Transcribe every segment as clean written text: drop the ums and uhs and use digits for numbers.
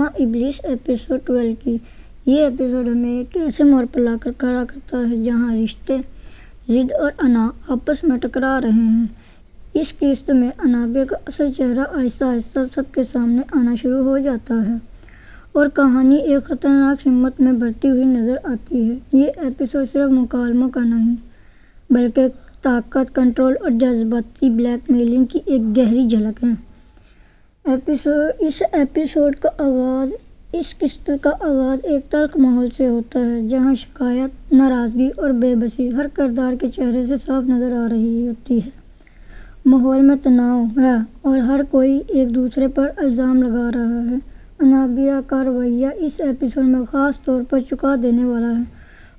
Drama ابلیس episode 12 کی یہ ایپیسوڈ ہمیں ایک ایسے موڑ پر لا کر کھڑا کرتا ہے جہاں رشتے، ضد اور انا آپس میں ٹکرا رہے ہیں۔ اس قسط میں انابیہ کا اصل چہرہ آہستہ آہستہ سب کے سامنے آنا شروع ہو جاتا ہے اور کہانی ایک خطرناک سمت میں بڑھتی ہوئی نظر آتی ہے۔ یہ ایپیسوڈ صرف مکالموں کا نہیں بلکہ طاقت، کنٹرول اور جذباتی بلیک میلنگ کی ایک گہری جھلک ہے۔ اس قسط کا آغاز ایک تلخ ماحول سے ہوتا ہے جہاں شکایت، ناراضگی اور بے بسی ہر کردار کے چہرے سے صاف نظر آ رہی ہوتی ہے۔ ماحول میں تناؤ ہے اور ہر کوئی ایک دوسرے پر الزام لگا رہا ہے۔ انابیہ کا رویہ اس ایپیسوڈ میں خاص طور پر چونکا دینے والا ہے۔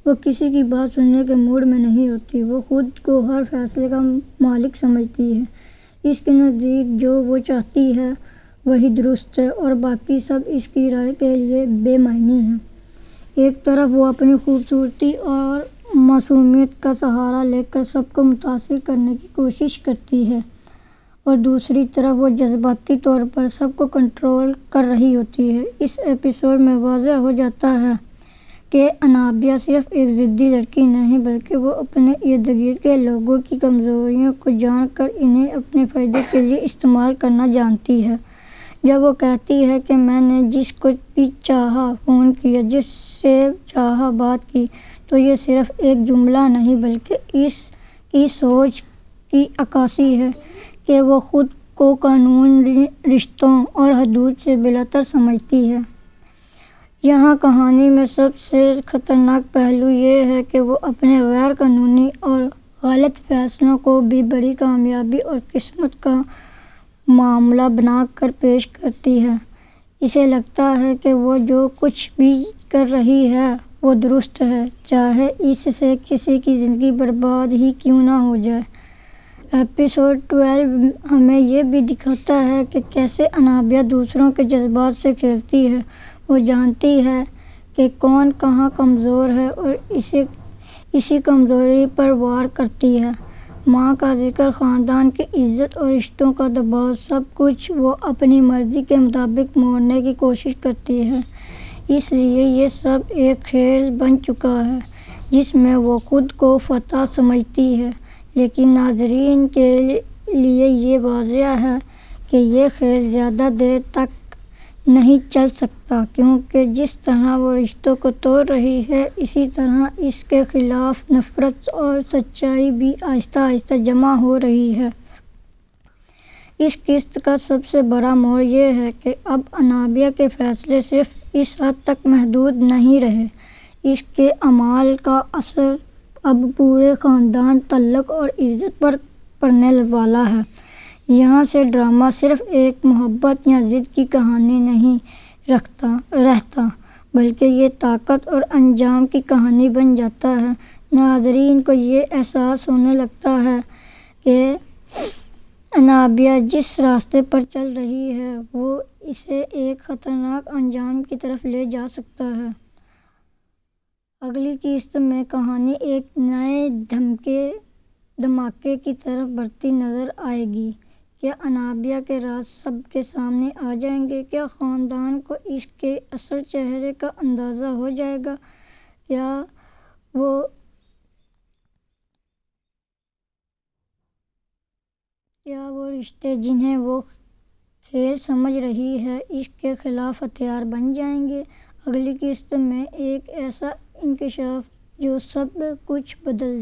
وہ کسی کی بات سننے کے موڈ میں نہیں ہوتی۔ وہ خود کو ہر فیصلے کا مالک سمجھتی ہے۔ اس کے نزدیک جو وہ چاہتی ہے وہی درست ہے اور باقی سب اس کی رائے کے لیے بے معنی ہیں۔ ایک طرف وہ اپنی خوبصورتی اور معصومیت کا سہارا لے کر سب کو متاثر کرنے کی کوشش کرتی ہے اور دوسری طرف وہ جذباتی طور پر سب کو کنٹرول کر رہی ہوتی ہے۔ اس ایپیسوڈ میں واضح ہو جاتا ہے کہ انابیہ صرف ایک ضدی لڑکی نہیں بلکہ وہ اپنے ارد گرد کے لوگوں کی کمزوریوں کو جان کر انہیں اپنے فائدے کے لیے استعمال کرنا جانتی ہے۔ جب وہ کہتی ہے کہ میں نے جس کو بھی چاہا فون کیا، جس سے چاہا بات کی، تو یہ صرف ایک جملہ نہیں بلکہ اس کی سوچ کی عکاسی ہے کہ وہ خود کو قانون، رشتوں اور حدود سے بالاتر سمجھتی ہے۔ یہاں کہانی میں سب سے خطرناک پہلو یہ ہے کہ وہ اپنے غیر قانونی اور غلط فیصلوں کو بھی بڑی کامیابی اور قسمت کا معاملہ بنا کر پیش کرتی ہے۔ اسے لگتا ہے کہ وہ جو کچھ بھی کر رہی ہے وہ درست ہے، چاہے اس سے کسی کی زندگی برباد ہی کیوں نہ ہو جائے۔ ایپیسوڈ 12 ہمیں یہ بھی دکھاتا ہے کہ کیسے انابیہ دوسروں کے جذبات سے کھیلتی ہے۔ وہ جانتی ہے کہ کون کہاں کمزور ہے اور اسی کمزوری پر وار کرتی ہے۔ ماں کا ذکر، خاندان کی عزت اور رشتوں کا دباؤ، سب کچھ وہ اپنی مرضی کے مطابق موڑنے کی کوشش کرتی ہے۔ اس لیے یہ سب ایک کھیل بن چکا ہے جس میں وہ خود کو فاتح سمجھتی ہے، لیکن ناظرین کے لیے یہ واضح ہے کہ یہ کھیل زیادہ دیر تک نہیں چل سکتا کیونکہ جس طرح وہ رشتوں کو توڑ رہی ہے اسی طرح اس کے خلاف نفرت اور سچائی بھی آہستہ آہستہ جمع ہو رہی ہے۔ اس قسط کا سب سے بڑا موڑ یہ ہے کہ اب انابیہ کے فیصلے صرف اس حد تک محدود نہیں رہے۔ اس کے اعمال کا اثر اب پورے خاندان، تعلق اور عزت پر پڑنے والا ہے۔ یہاں سے ڈرامہ صرف ایک محبت یا ضد کی کہانی نہیں رہتا بلکہ یہ طاقت اور انجام کی کہانی بن جاتا ہے۔ ناظرین کو یہ احساس ہونے لگتا ہے کہ انابیہ جس راستے پر چل رہی ہے وہ اسے ایک خطرناک انجام کی طرف لے جا سکتا ہے۔ اگلی قسط میں کہانی ایک نئے دھماکے کی طرف بڑھتی نظر آئے گی۔ کیا انابیہ کے راز سب کے سامنے آ جائیں گے؟ کیا خاندان کو اس کے اصل چہرے کا اندازہ ہو جائے گا؟ کیا وہ رشتے جنہیں وہ کھیل سمجھ رہی ہے اس کے خلاف ہتھیار بن جائیں گے؟ اگلی قسط میں ایک ایسا انکشاف جو سب کچھ بدل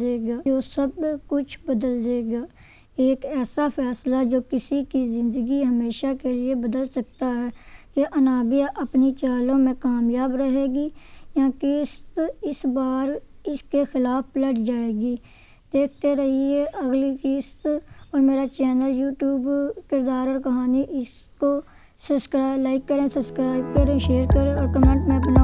دے گا، ایک ایسا فیصلہ جو کسی کی زندگی ہمیشہ کے لیے بدل سکتا ہے۔ کہ انابیہ اپنی چالوں میں کامیاب رہے گی یا قسط اس بار اس کے خلاف پلٹ جائے گی؟ دیکھتے رہیے اگلی قسط اور میرا چینل یوٹیوب کردار اور کہانی۔ اس کو لائک کریں، سبسکرائب کریں، شیئر کریں اور کمنٹ میں اپنا